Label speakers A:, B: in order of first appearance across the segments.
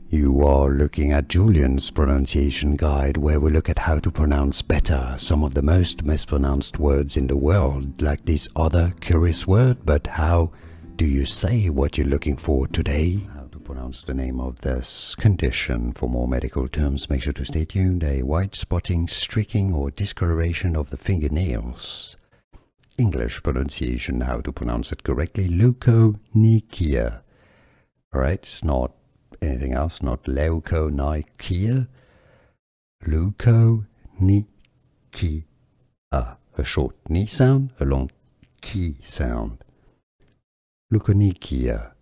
A: You are looking at Julian's pronunciation guide, where we look at how to pronounce better some of the most mispronounced words in the world, like this other curious word. But how do you say what you're looking for today? How to pronounce the name of this condition. For more medical terms, make sure to stay tuned. A white spotting, streaking or discoloration of the fingernails. English pronunciation, how to pronounce it correctly. Leukonychia. Alright, it's not anything else, not leukonychia. Leukonychia. A short ni sound, a long ki sound. Leukonychia.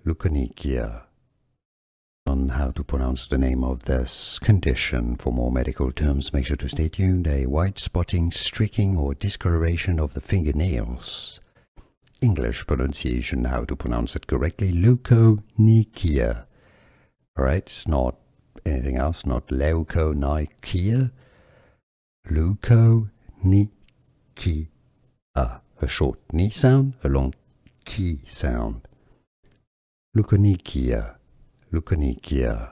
A: Leukonychia. On how to pronounce the name of this condition. For more medical terms, make sure to stay tuned. A white spotting, streaking or discoloration of the fingernails. English pronunciation, how to pronounce it correctly. Leukonychia. Alright, it's not anything else, not leukonychia. Leukonychia. A short ni sound, a long ki sound. Leukonychia. Leukonychia.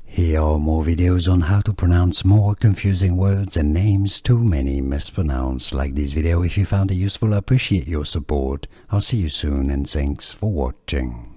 A: Here are more videos on how to pronounce more confusing words and names too many mispronounced. Like this video if you found it useful. I appreciate your support. I'll see you soon and thanks for watching.